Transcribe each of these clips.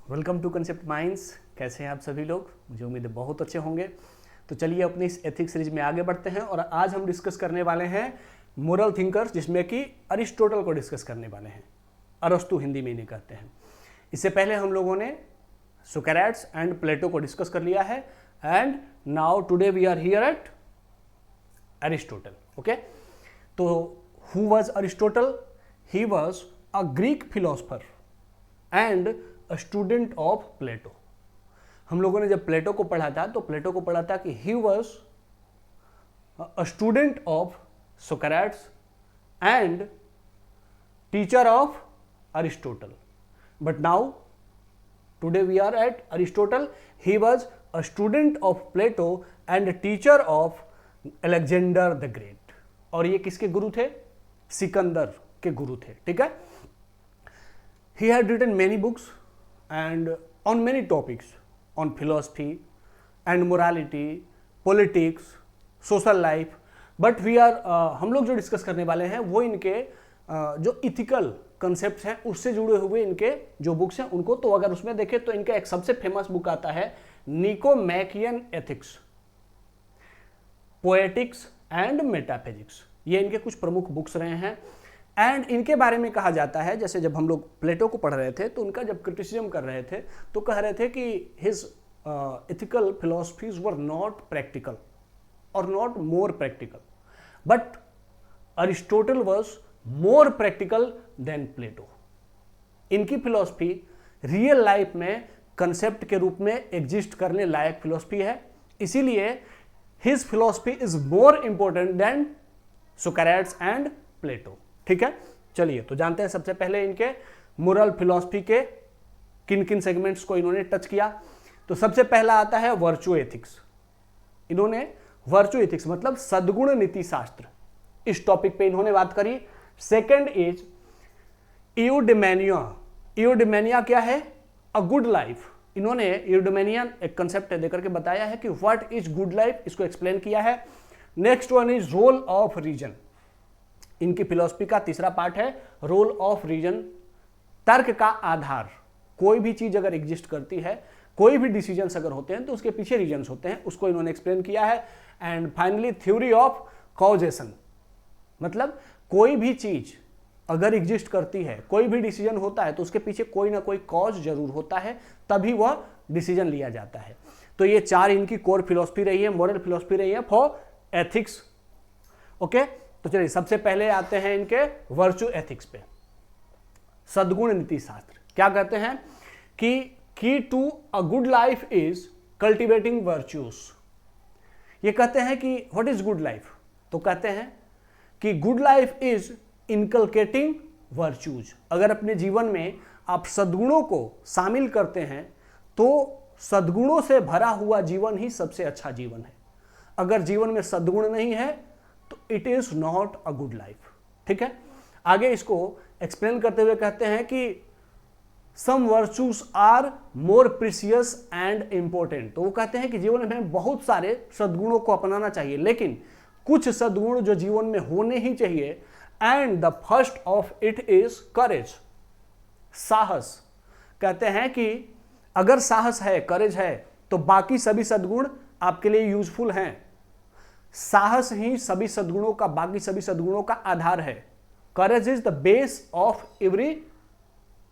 Welcome to concept minds. कैसे हैं आप सभी लोग? मुझे उम्मीद है बहुत अच्छे होंगे। तो चलिए अपनी इस एथिक्स सीरीज में आगे बढ़ते हैं और आज हम डिस्कस करने वाले हैं मोरल थिंकर्स, जिसमें कि अरिस्टोटल को डिस्कस करने वाले हैं। अरस्तु हिंदी में इन्हें कहते हैं। इससे पहले हम लोगों ने सोक्रेट्स एंड प्लेटो को डिस्कस कर लिया है and now today we are here at Aristotle. Okay, तो who was Aristotle? He was a Greek philosopher and a student of Plato. हम लोगों ने जब प्लेटो को पढ़ा था तो प्लेटो को पढ़ा था कि he was a student of Socrates and teacher of Aristotle. But now today we are at Aristotle. He was a student of Plato and teacher of Alexander the Great. और ये किसके गुरु थे? सिकंदर के गुरु थे। ठीक है। He had written many books and on many topics on philosophy and morality, politics, social life. But we are हम लोग जो डिस्कस करने वाले हैं वो इनके जो इथिकल कंसेप्ट हैं उससे जुड़े हुए इनके जो बुक्स हैं उनको। तो अगर उसमें देखें तो इनका एक सबसे फेमस बुक आता है निकोमैकियन एथिक्स, पोएटिक्स एंड मेटाफिजिक्स। ये इनके कुछ प्रमुख बुक्स रहे हैं एंड इनके बारे में कहा जाता है, जैसे जब हम लोग प्लेटो को पढ़ रहे थे तो उनका जब क्रिटिसिज्म कर रहे थे तो कह रहे थे कि his ethical philosophies were not practical और not more practical, but Aristotle was more practical than Plato. इनकी फिलॉसफी रियल लाइफ में कंसेप्ट के रूप में एग्जिस्ट करने लायक फिलॉसफी है, इसीलिए his philosophy is more important than Socrates and Plato. ठीक है, चलिए तो जानते हैं सबसे पहले इनके मोरल फिलॉसफी के किन किन सेगमेंट्स को इन्होंने टच किया। तो सबसे पहला आता है वर्चू एथिक्स। इन्होंने वर्चू एथिक्स मतलब सद्गुण नीति शास्त्र, इस टॉपिक पे इन्होंने बात करी। Second is इयूडेमेनिया। इयूडेमेनिया क्या है? A good life. इन्होंने इयूडेमेनियन एक कंसेप्ट देकर के बताया है कि व्हाट इज गुड लाइफ, इसको एक्सप्लेन किया है। Next one is role of reason. इनकी फिलॉसफी का तीसरा पार्ट है रोल ऑफ रीजन, तर्क का आधार। कोई भी चीज अगर एग्जिस्ट करती है, कोई भी डिसीजंस अगर होते हैं तो उसके पीछे रीजंस होते हैं, उसको इन्होंने एक्सप्लेन किया है। And finally theory of causation, मतलब कोई भी चीज अगर एग्जिस्ट करती है, कोई भी डिसीजन होता है तो उसके पीछे कोई ना कोई कॉज जरूर होता है, तभी वह डिसीजन लिया जाता है। तो ये चार इनकी कोर फिलॉसफी रही है, मोरल फिलॉसफी रही है फॉर एथिक्स। ओके, तो चलिए सबसे पहले आते हैं इनके वर्चू एथिक्स पे। सद्गुण नीति शास्त्र क्या कहते हैं कि key to a good life is cultivating virtues. ये कहते हैं कि व्हाट इज गुड लाइफ? तो कहते हैं कि good life is inculcating virtues. अगर अपने जीवन में आप सद्गुणों को शामिल करते हैं तो सद्गुणों से भरा हुआ जीवन ही सबसे अच्छा जीवन है। अगर जीवन में सद्गुण नहीं है तो it is not a good life. ठीक है, आगे इसको एक्सप्लेन करते हुए कहते हैं कि some virtues are more precious and important. तो वो कहते हैं कि जीवन में बहुत सारे सद्गुणों को अपनाना चाहिए, लेकिन कुछ सद्गुण जो जीवन में होने ही चाहिए, and the first of it is करेज, साहस। कहते हैं कि अगर साहस है, करेज है, तो बाकी सभी सद्गुण आपके लिए यूजफुल हैं। साहस ही सभी सद्गुणों का, बाकी सभी सद्गुणों का आधार है। Courage is the base of every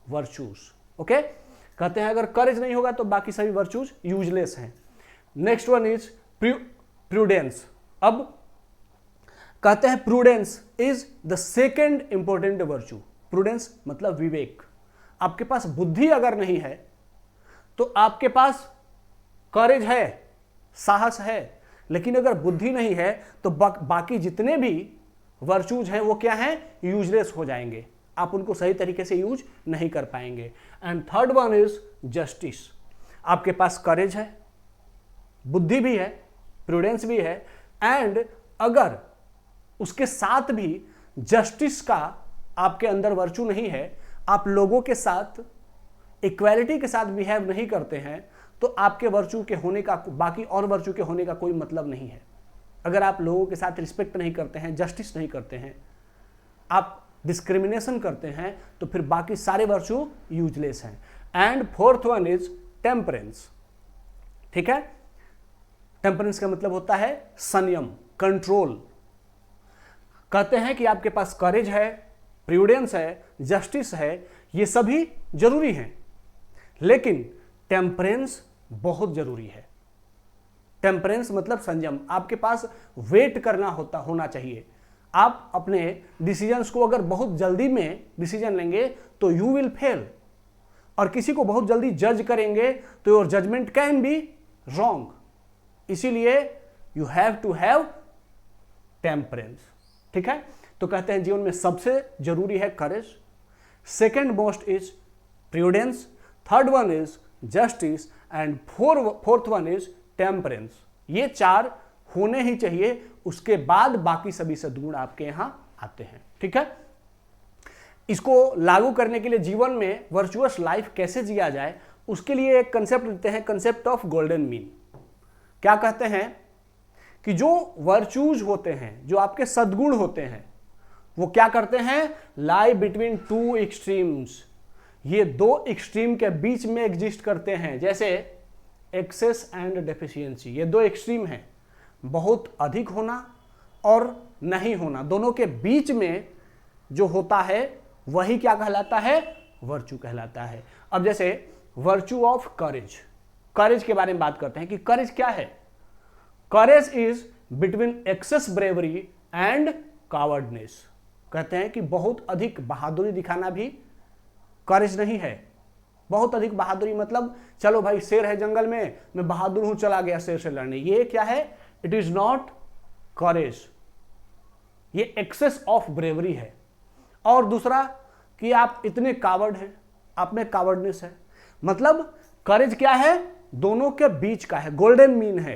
virtues. Okay, कहते हैं अगर करेज नहीं होगा तो बाकी सभी वर्चूज यूजलेस हैं। Next one is prudence. अब कहते हैं prudence is the second important virtue. Prudence मतलब विवेक। आपके पास बुद्धि अगर नहीं है तो आपके पास करेज है, साहस है, लेकिन अगर बुद्धि नहीं है तो बाकी जितने भी वर्चूज हैं वो क्या हैं? यूजलेस हो जाएंगे। आप उनको सही तरीके से यूज नहीं कर पाएंगे। And third one is justice. आपके पास करेज है, बुद्धि भी है, प्रूडेंस भी है, एंड अगर उसके साथ भी जस्टिस का आपके अंदर वर्चू नहीं है, आप लोगों के साथ इक्वालिटी के साथ बिहेव नहीं करते हैं, तो आपके वर्चू के होने का, बाकी और वर्चू के होने का कोई मतलब नहीं है। अगर आप लोगों के साथ रिस्पेक्ट नहीं करते हैं, जस्टिस नहीं करते हैं, आप डिस्क्रिमिनेशन करते हैं, तो फिर बाकी सारे वर्चू यूजलेस हैं। And fourth one is temperance. ठीक है, टेम्परेंस का मतलब होता है संयम, कंट्रोल। कहते हैं कि आपके पास करेज है, प्रूडेंस है, जस्टिस है, ये सभी जरूरी हैं, लेकिन टेम्परेंस बहुत जरूरी है। टेम्परेंस मतलब संयम। आपके पास वेट करना होना चाहिए। आप अपने डिसीजंस को अगर बहुत जल्दी में डिसीजन लेंगे तो यू विल फेल, और किसी को बहुत जल्दी जज करेंगे तो your judgment can be wrong. इसीलिए you have to have temperance. ठीक है, तो कहते हैं जीवन में सबसे जरूरी है courage, second most is prudence, third one is justice and fourth one is temperance. ये चार होने ही चाहिए, उसके बाद बाकी सभी सद्गुण आपके यहां आते हैं। ठीक है, इसको लागू करने के लिए जीवन में वर्चुअस लाइफ कैसे जिया जाए, उसके लिए एक कंसेप्ट लेते हैं, कंसेप्ट ऑफ गोल्डन मीन। क्या कहते हैं कि जो वर्चूज होते हैं, जो आपके सद्गुण होते हैं, वो क्या करते हैं, लाई बिटवीन टू एक्सट्रीम्स। ये दो एक्सट्रीम के बीच में एग्जिस्ट करते हैं, जैसे एक्सेस एंड डेफिशिएंसी। ये दो एक्सट्रीम हैं, बहुत अधिक होना और नहीं होना, दोनों के बीच में जो होता है वही क्या कहलाता है, वर्चू कहलाता है। अब जैसे वर्चू ऑफ करेज, करेज के बारे में बात करते हैं कि करेज क्या है। Courage is between excess bravery and cowardness. कहते हैं कि बहुत अधिक बहादुरी दिखाना भी करेज नहीं है। बहुत अधिक बहादुरी मतलब चलो भाई शेर है जंगल में, मैं बहादुर हूं, चला गया शेर से लड़ने, ये क्या है, इट इज नॉट करेज, ये एक्सेस ऑफ ब्रेवरी है। और दूसरा कि आप इतने कावर्ड हैं, आप में कावर्डनेस है। मतलब करेज क्या है, दोनों के बीच का है, गोल्डन मीन है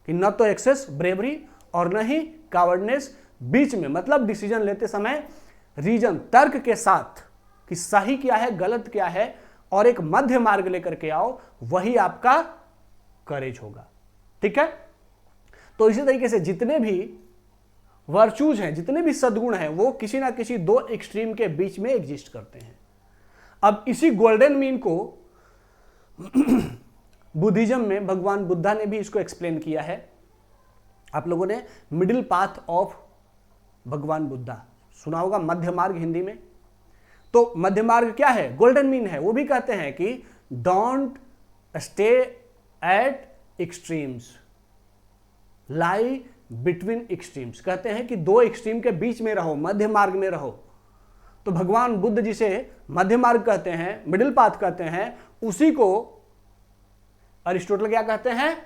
कि न तो एक्सेस ब्रेवरी और न ही कावर्डनेस, बीच में। मतलब डिसीजन लेते समय रीजन, तर्क के साथ कि सही क्या है, गलत क्या है, और एक मध्य मार्ग लेकर के आओ, वही आपका करेज होगा। ठीक है, तो इसी तरीके से जितने भी वर्चूज हैं, जितने भी सद्गुण हैं, वो किसी ना किसी दो एक्सट्रीम के बीच में एग्जिस्ट करते हैं। अब इसी गोल्डन मीन को बुद्धिज्म में भगवान बुद्धा ने भी इसको एक्सप्लेन किया है। आप लोगों ने मिडिल पाथ ऑफ भगवान बुद्धा सुना होगा, मध्य मार्ग हिंदी में। तो मध्य मार्ग क्या है, गोल्डन मीन है। वो भी कहते हैं कि don't stay at extremes, lie between extremes. कहते हैं कि दो एक्सट्रीम के बीच में रहो, मध्य मार्ग में रहो। तो भगवान बुद्ध जिसे मध्य मार्ग कहते हैं, मिडिल पाथ कहते हैं, उसी को अरिस्टोटल क्या कहते हैं,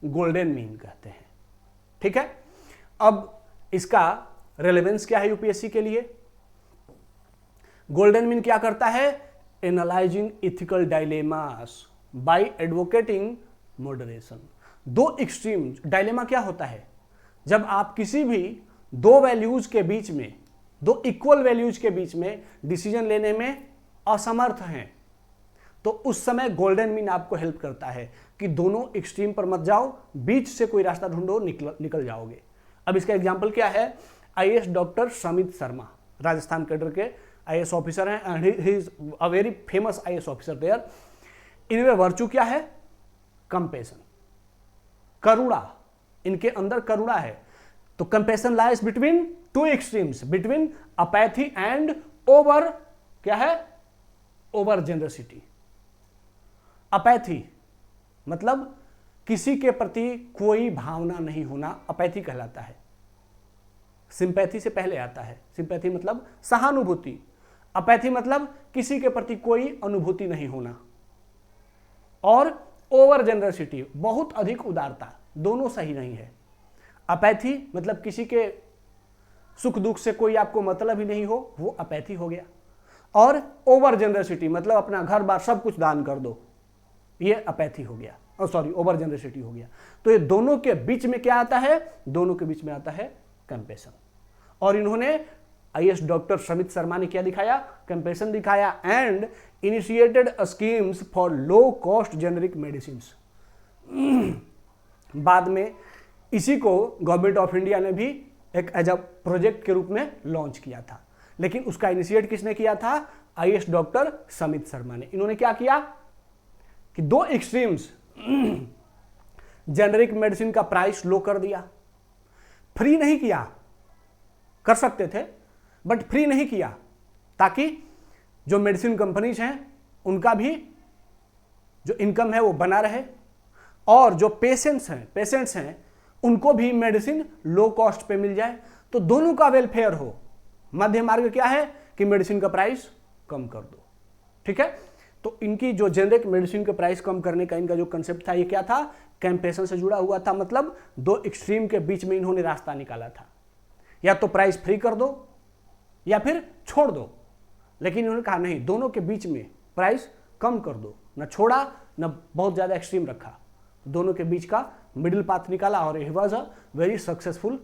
गोल्डन मीन कहते हैं। ठीक है, अब इसका रेलेवेंस क्या है यूपीएससी के लिए। गोल्डन मीन क्या करता है, analyzing ethical dilemmas by advocating moderation. दो एक्सट्रीम, डायलेमा क्या होता है, जब आप किसी भी दो वैल्यूज के बीच में, दो इक्वल वैल्यूज के बीच में डिसीजन लेने में असमर्थ हैं, तो उस समय गोल्डन मीन आपको हेल्प करता है कि दोनों एक्सट्रीम पर मत जाओ, बीच से कोई रास्ता ढूंढो, निकल जाओगे। अब इसका एग्जांपल क्या है, IAS doctor Samit Sharma, Rajasthan cadre के आईएएस ऑफिसर हैं, and he is a very famous IAS officer there. इनमें वर्चू क्या है, कंपेशन, करुणा, इनके अंदर करुणा है। तो compassion lies between two extremes, between apathy and over, क्या है, ओवर जेनरसिटी। अपैथी मतलब किसी के प्रति कोई भावना नहीं होना, अपैथी कहलाता है। सिंपैथी से पहले आता है, सिंपैथी मतलब सहानुभूति, अपैथी मतलब किसी के प्रति कोई अनुभूति नहीं होना। और ओवर जेनरसिटी, बहुत अधिक उदारता, दोनों सही नहीं है। अपैथी मतलब किसी के सुख दुख से कोई आपको मतलब ही नहीं हो, वो अपैथी हो गया। और ओवर जेनरसिटी मतलब अपना घर बार सब कुछ दान कर दो, ये अपैथी हो गया, सॉरी ओवर जेनरसिटी हो गया। तो ये दोनों के बीच में क्या आता है, दोनों के बीच में आता है कंपेशन। और इन्होंने आईएएस डॉक्टर समित शर्मा ने क्या दिखाया, कंपेशन दिखाया, and initiated schemes for low cost generic medicine. बाद में इसी को गवर्नमेंट ऑफ इंडिया ने भी एक एज अ प्रोजेक्ट के रूप में लॉन्च किया था लेकिन उसका इनिशिएट किसने किया था? आईएएस डॉक्टर समित शर्मा ने। इन्होंने क्या किया कि दो एक्सट्रीम्स, जेनरिक मेडिसिन का प्राइस लो कर दिया, फ्री नहीं किया, कर सकते थे बट फ्री नहीं किया, ताकि जो मेडिसिन कंपनीज हैं उनका भी जो इनकम है वो बना रहे, और जो पेशेंट्स हैं उनको भी मेडिसिन लो कॉस्ट पे मिल जाए, तो दोनों का वेलफेयर हो। मध्य मार्ग क्या है कि मेडिसिन का प्राइस कम कर दो। ठीक है, तो इनकी जो जेनरिक मेडिसिन का प्राइस कम करने का इनका जो कंसेप्ट था, ये क्या था? कैंपेशन से जुड़ा हुआ था। मतलब दो एक्सट्रीम के बीच में इन्होंने रास्ता निकाला था, या तो प्राइस फ्री कर दो या फिर छोड़ दो। लेकिन इन्होंने कहा नहीं, दोनों के बीच में प्राइस कम कर दो, न छोड़ा न बहुत ज्यादा एक्सट्रीम रखा, दोनों के बीच का मिडिल पाथ निकाला, और ही was a very successful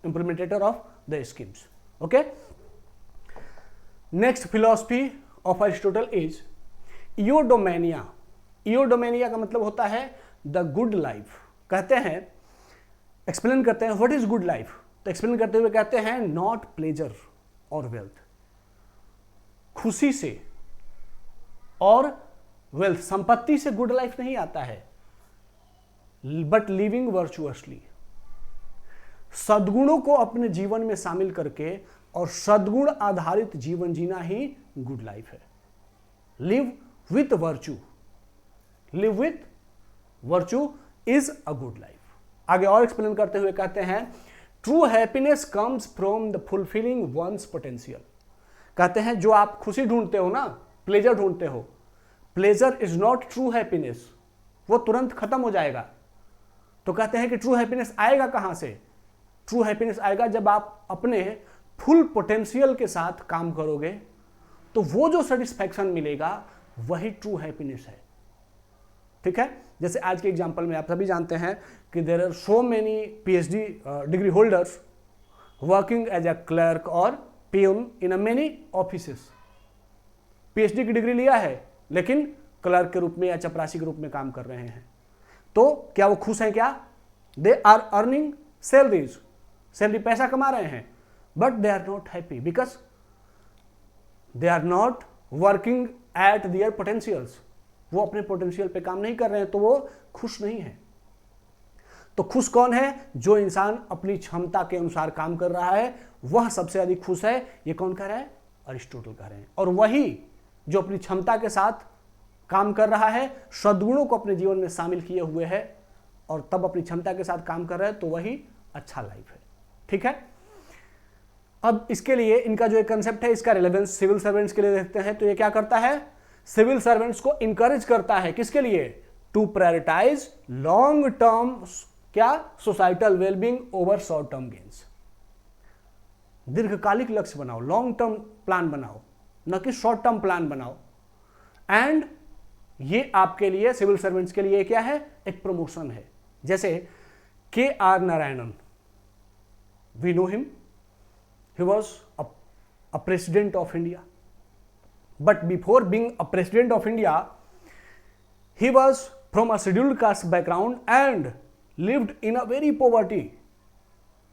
implementator of the schemes. Okay, next philosophy of Aristotle is eudaimonia. eudaimonia का मतलब होता है the good life। कहते हैं, एक्सप्लेन करते हैं what is good life, तो एक्सप्लेन करते हुए कहते हैं not pleasure और wealth, खुशी से और wealth, संपत्ति से good life नहीं आता है, but living virtuously, सद्गुणों को अपने जीवन में शामिल करके और सद्गुण आधारित जीवन जीना ही गुड लाइफ है। Live with virtue, live with virtue is a good life. आगे और एक्सप्लेन करते हुए कहते हैं true happiness comes from the fulfilling one's potential. कहते हैं जो आप खुशी ढूंढते हो ना, प्लेजर ढूंढते हो, pleasure is not true happiness, वो तुरंत खत्म हो जाएगा। तो कहते हैं कि ट्रू हैप्पीनेस आएगा कहां से? ट्रू हैप्पीनेस आएगा जब आप अपने फुल पोटेंशियल के साथ काम करोगे, तो वो जो सेटिस्फैक्शन मिलेगा वही ट्रू हैप्पीनेस है। ठीक है, जैसे आज के एग्जांपल में आप सभी जानते हैं कि there are so many PhD degree holders working as a clerk और peon in a many offices. PhD की डिग्री लिया है लेकिन क्लर्क के रूप में या चपरासी के रूप में काम कर रहे हैं, तो क्या वो खुश हैं? क्या? They are earning salaries, salary पैसा कमा रहे हैं, but they are not happy because they are not working at their potentials. वो अपने पोटेंशियल पे काम नहीं कर रहे हैं, तो वो खुश नहीं है। तो खुश कौन है? जो इंसान अपनी क्षमता के अनुसार काम कर रहा है वह सबसे अधिक खुश है। ये कौन कह रहा है? अरिस्टोटल कह रहे हैं। और वही जो अपनी क्षमता के साथ काम कर रहा है, सद्गुणों को अपने जीवन में शामिल किए हुए है और तब अपनी क्षमता के साथ काम कर रहा है, तो वही अच्छा लाइफ है। ठीक है, अब इसके लिए इनका जो एक कंसेप्ट है, इसका रिलेवेंस सिविल सर्वेंट्स के लिए देखते हैं। तो ये क्या करता है? सिविल सर्वेंट्स को इंकरेज करता है, किसके लिए? टू प्रायोरिटाइज लॉन्ग टर्म क्या societal wellbeing over short term gains. दीर्घकालिक लक्ष्य बनाओ, लॉन्ग टर्म प्लान बनाओ, न कि शॉर्ट टर्म प्लान बनाओ। एंड ये आपके लिए, सिविल सर्वेंट्स के लिए क्या है? एक प्रमोशन है। जैसे KR Narayanan, we know him, he was a president of India, but before being a president of India he was from a scheduled caste background and lived in a very poverty,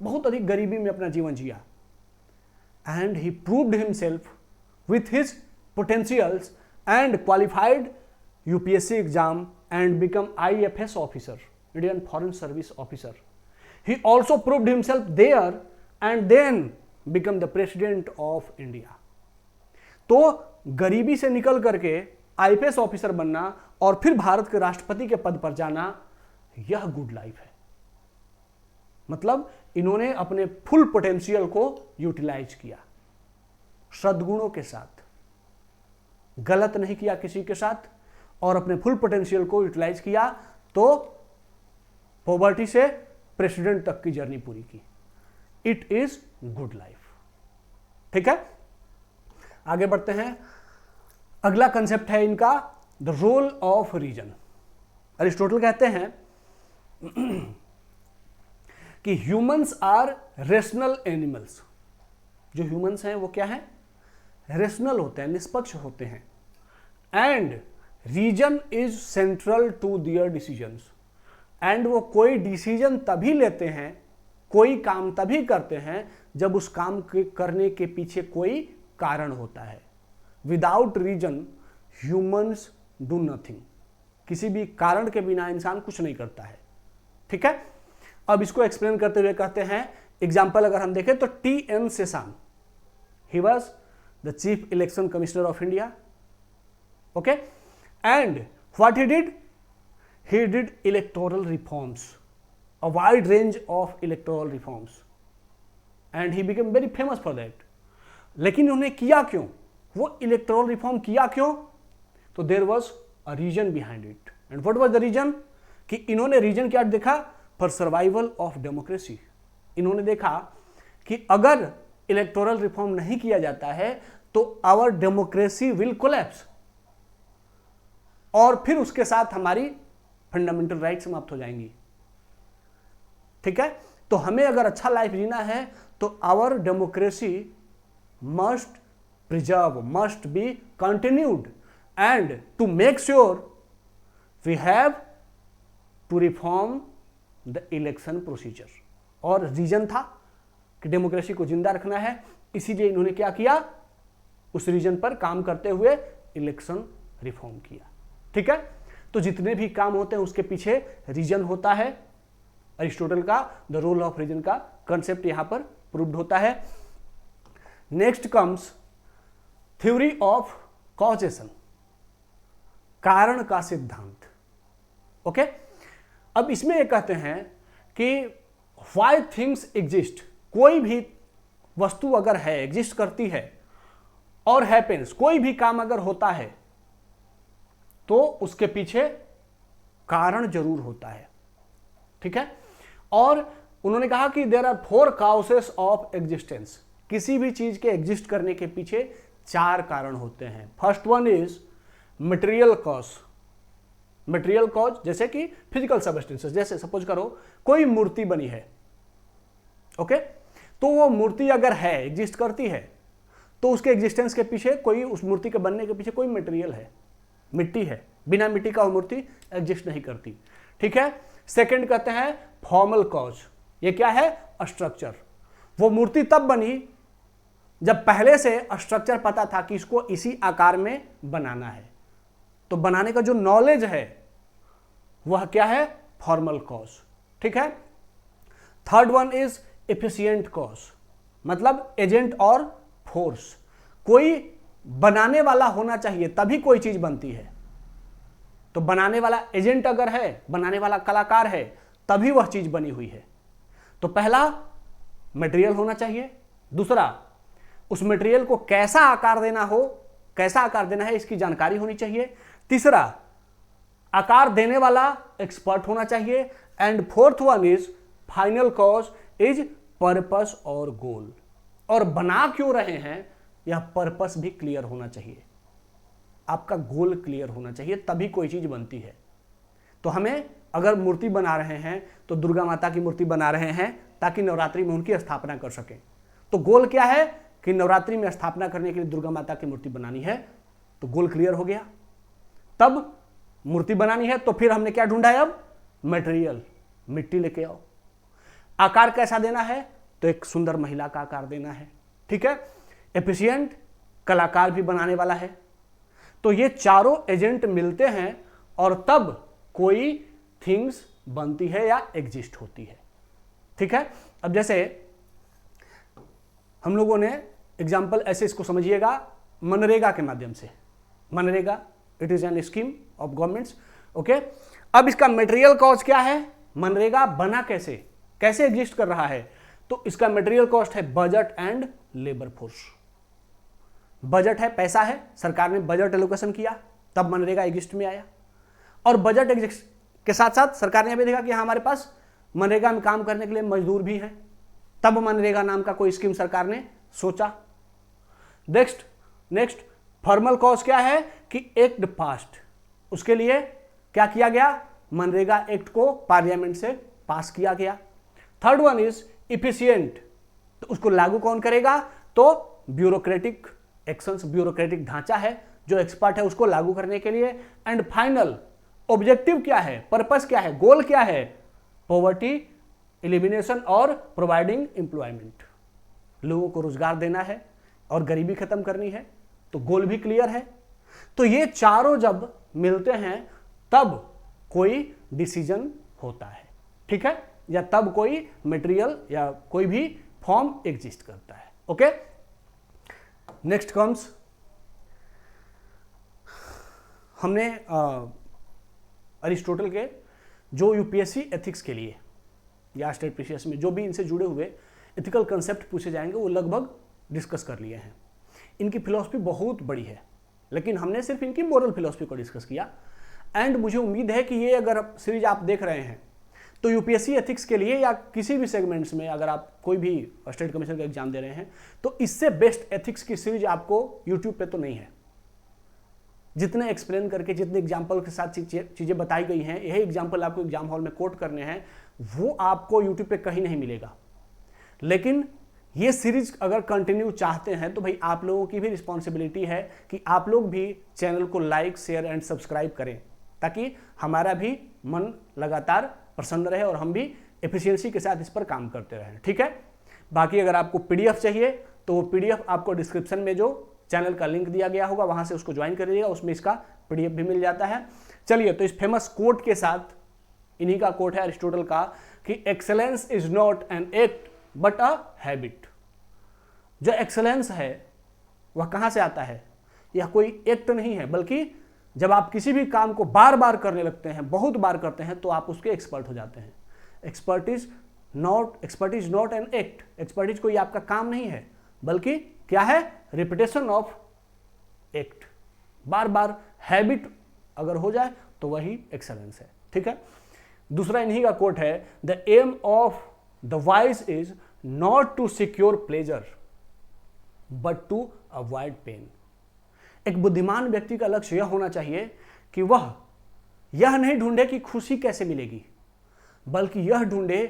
बहुत अधिक गरीबी में अपना जीवन जिया। and he proved himself with his potentials and qualified UPSC exam and become IFS officer, Indian Foreign Service officer. He also proved himself there and then become the president of India. तो गरीबी से निकल करके IPS officer बनना और फिर भारत के राष्ट्रपति के पद पर जाना, यह गुड लाइफ है। मतलब इन्होंने अपने फुल पोटेंशियल को यूटिलाइज किया, सद्गुणों के साथ, गलत नहीं किया किसी के साथ, और अपने फुल पोटेंशियल को यूटिलाइज किया, तो पॉवर्टी से प्रेसिडेंट तक की जर्नी पूरी की। It is good life. ठीक है, आगे बढ़ते हैं। अगला कंसेप्ट है इनका the role of reason. Aristotle कहते हैं कि ह्यूमंस आर रेशनल एनिमल्स। जो ह्यूमंस हैं वो क्या है? रेशनल होते हैं, निष्पक्ष होते हैं। And reason is central to their decisions. And वो कोई डिसीजन तभी लेते हैं, कोई काम तभी करते हैं जब उस काम के करने के पीछे कोई कारण होता है। Without reason humans do nothing. किसी भी कारण के बिना इंसान कुछ नहीं करता है। ठीक है, अब इसको एक्सप्लेन करते हुए कहते हैं, एग्जाम्पल अगर हम देखें तो T N. Seshan, he was the chief election commissioner of India. Okay, and what he did electoral reforms, a wide range of electoral reforms, and he became very famous for that. लेकिन उन्होंने किया क्यों, वो इलेक्टोरल रिफॉर्म किया क्यों? तो there was a reason behind it, and what was the reason? कि इन्होंने रीजन क्या देखा? For survival of democracy. इन्होंने देखा कि अगर इलेक्टोरल रिफॉर्म नहीं किया जाता है तो आवर डेमोक्रेसी विल कोलैप्स, और फिर उसके साथ हमारी फंडामेंटल राइट समाप्त हो जाएंगी। ठीक है, तो हमें अगर अच्छा लाइफ जीना है तो our democracy must preserve, must be continued, and to make sure we have to reform the election procedure. और रीजन था कि डेमोक्रेसी को जिंदा रखना है, इसीलिए इन्होंने क्या किया? उस रीजन पर काम करते हुए इलेक्शन रिफॉर्म किया। ठीक है, तो जितने भी काम होते हैं उसके पीछे रीजन होता है। अरिस्टोटल का द रोल ऑफ रीजन का कंसेप्ट यहां पर प्रूव्ड होता है। Next comes theory of causation, कारण का सिद्धांत। ओके, अब इसमें ये कहते हैं कि व्हाई थिंग्स एग्जिस्ट, कोई भी वस्तु अगर है, एग्जिस्ट करती है, और हैपेंस, कोई भी काम अगर होता है तो उसके पीछे कारण जरूर होता है। ठीक है, और उन्होंने कहा कि देयर आर 4 काउसेस ऑफ एग्जिस्टेंस। किसी भी चीज के एग्जिस्ट करने के पीछे 4 कारण होते हैं। First one is material cause. Material cause जैसे कि फिजिकल सबस्टेंसेस, जैसे सपोज करो कोई मूर्ति बनी है, ओके, तो वो मूर्ति अगर है, एग्जिस्ट करती है, तो उसके एग्जिस्टेंस के पीछे कोई, उस मूर्ति के बनने के पीछे कोई मटेरियल है, मिट्टी है। बिना मिट्टी का वो मूर्ति एग्जिस्ट नहीं करती। ठीक है, सेकंड कहते हैं फॉर्मल कॉज। ये क्या है? स्ट्रक्चर। वो मूर्ति तब बनी जब पहले से स्ट्रक्चर पता था कि इसको इसी आकार में बनाना है, तो बनाने का जो नॉलेज है वह क्या है? Formal cause. ठीक है, third one is efficient cause, मतलब एजेंट और फोर्स। कोई बनाने वाला होना चाहिए तभी कोई चीज बनती है। तो बनाने वाला एजेंट अगर है, बनाने वाला कलाकार है, तभी वह चीज बनी हुई है। तो पहला मटेरियल होना चाहिए, दूसरा उस मटेरियल को कैसा आकार देना हो, कैसा आकार देना है इसकी जानकारी होनी चाहिए, तीसरा आकार देने वाला एक्सपर्ट होना चाहिए, and fourth one is final cause is purpose और गोल। और बना क्यों रहे हैं यह पर्पस भी क्लियर होना चाहिए, आपका गोल क्लियर होना चाहिए, तभी कोई चीज बनती है। तो हमें अगर मूर्ति बना रहे हैं तो दुर्गा माता की मूर्ति बना रहे हैं ताकि नवरात्रि में उनकी स्थापना कर सकें। तो गोल क्या है कि नवरात्रि में स्थापना करने के लिए दुर्गा माता की मूर्ति बनानी है, तो गोल क्लियर हो गया। तब मूर्ति बनानी है तो फिर हमने क्या ढूंढा है? अब मटेरियल, मिट्टी लेके आओ। आकार कैसा देना है? तो एक सुंदर महिला का आकार देना है। ठीक है, एफिशिएंट, कलाकार भी बनाने वाला है। तो ये चारों एजेंट मिलते हैं और तब कोई थिंग्स बनती है या एग्जिस्ट होती है। ठीक है, अब जैसे हम लोगों ने एग्जाम्पल ऐसे इसको समझिएगा मनरेगा के माध्यम से। MNREGA it is an scheme of governments. Okay, अब इसका मटेरियल कॉस्ट क्या है? मनरेगा बना कैसे, कैसे एग्जिस्ट कर रहा है? तो इसका मटेरियल कॉस्ट है budget and labour force. Budget है, पैसा है, सरकार ने बजट एलोकेशन किया तब मनरेगा एग्जिस्ट में आया। और बजट एग्जिस्ट के साथ साथ सरकार ने यह भी देखा कि हमारे पास मनरेगा में काम करने के लिए मजदूर भी हैं, तब मनरेगा नाम का कोई स्कीम सरकार ने सोचा। नेक्स्ट फॉर्मल कॉज क्या है कि एक्ट पास्ट, उसके लिए क्या किया गया? मनरेगा एक्ट को पार्लियामेंट से पास किया गया। थर्ड वन इज इफिशिएंट, तो उसको लागू कौन करेगा? तो ब्यूरोक्रेटिक एक्शंस, ब्यूरोक्रेटिक ढांचा है जो एक्सपर्ट है उसको लागू करने के लिए। एंड फाइनल ऑब्जेक्टिव क्या है, पर्पस क्या है, गोल क्या है? पॉवर्टी एलिमिनेशन और प्रोवाइडिंग एम्प्लॉयमेंट। लोगों को रोजगार देना है और गरीबी खत्म करनी है, तो गोल भी क्लियर है। तो ये चारों जब मिलते हैं तब कोई डिसीजन होता है, ठीक है, या तब कोई मटेरियल या कोई भी फॉर्म एग्जिस्ट करता है। ओके, नेक्स्ट कम्स, हमने अरिस्टोटल के जो यूपीएससी एथिक्स के लिए या स्टेट पीसीएस में जो भी इनसे जुड़े हुए एथिकल कंसेप्ट पूछे जाएंगे वो लगभग डिस्कस कर लिए हैं। इनकी फिलॉसफी बहुत बड़ी है, लेकिन हमने सिर्फ इनकी मोरल फिलॉसफी को डिस्कस किया। एंड मुझे उम्मीद है कि ये अगर सीरीज आप देख रहे हैं तो यूपीएससी एथिक्स के लिए या किसी भी सेगमेंट्स में अगर आप कोई भी स्टेट कमीशन का एग्जाम दे रहे हैं तो इससे बेस्ट एथिक्स की सीरीज आपको यूट्यूब पे तो नहीं है। जितने एक्सप्लेन करके, जितने एग्जाम्पल के साथ चीज़ें बताई गई हैं, यही एग्जाम्पल आपको एग्जाम हॉल में कोट करने हैं, वो आपको यूट्यूब पे कहीं नहीं मिलेगा। लेकिन ये सीरीज अगर कंटिन्यू चाहते हैं तो भाई आप लोगों की भी रिस्पॉन्सिबिलिटी है कि आप लोग भी चैनल को लाइक, शेयर एंड सब्सक्राइब करें, ताकि हमारा भी मन लगातार प्रसन्न रहे और हम भी एफिशिएंसी के साथ इस पर काम करते रहें, ठीक है। बाकी अगर आपको पीडीएफ चाहिए तो वो पीडीएफ आपको डिस्क्रिप्शन में जो चैनल का लिंक दिया गया होगा वहां से उसको ज्वाइन कर लीजिएगा, उसमें इसका पीडीएफ भी मिल जाता है। चलिए, तो इस फेमस कोट के साथ, इन्हीं का कोट है अरिस्टोटल का कि excellence is not an act but a habit. जो एक्सेलेंस है वह कहां से आता है? यह कोई एक्ट नहीं है, बल्कि जब आप किसी भी काम को बार बार करने लगते हैं, बहुत बार करते हैं, तो आप उसके एक्सपर्ट हो जाते हैं। Expert is not an act. Expertise कोई आपका काम नहीं है, बल्कि क्या है? Repetition of act. Bar bar habit अगर हो जाए तो वही एक्सेलेंस है, ठीक है। दूसरा इन्हीं का कोट है, the aim of the wise is not to secure pleasure but to avoid pain. एक बुद्धिमान व्यक्ति का लक्ष्य यह होना चाहिए कि वह यह नहीं ढूंढे कि खुशी कैसे मिलेगी, बल्कि यह ढूंढे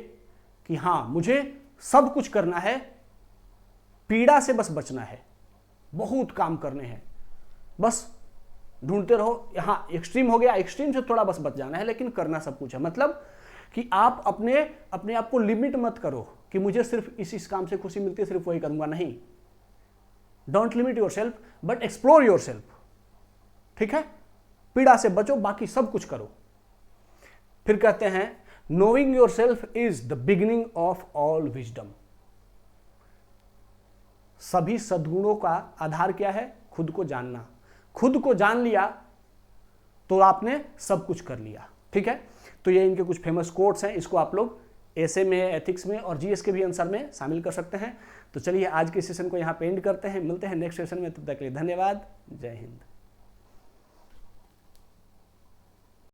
कि हां, मुझे सब कुछ करना है, पीड़ा से बस बचना है, बहुत काम करने हैं, बस ढूंढते रहो। यहां एक्सट्रीम हो गया, एक्सट्रीम से थोड़ा बस बच जाना है, लेकिन करना सब कुछ है। मतलब कि आप अपने आप को लिमिट मत करो कि मुझे सिर्फ इस काम से खुशी मिलती है, सिर्फ वही करूंगा। नहीं, don't limit your self but explore your self, ठीक है। पीड़ा से बचो, बाकी सब कुछ करो। फिर कहते हैं, knowing your self is the beginning of all wisdom. सभी सद्गुणों का आधार क्या है? खुद को जानना। खुद को जान लिया तो आपने सब कुछ कर लिया, ठीक है। तो ये इनके कुछ फेमस कोट्स हैं, इसको आप लोग एसे में, एथिक्स में और जीएस के भी आंसर में शामिल कर सकते हैं। तो चलिए आज के सेशन को यहाँ पे एंड करते हैं, मिलते हैं नेक्स्ट सेशन में, तब तक के लिए धन्यवाद, जय हिंद।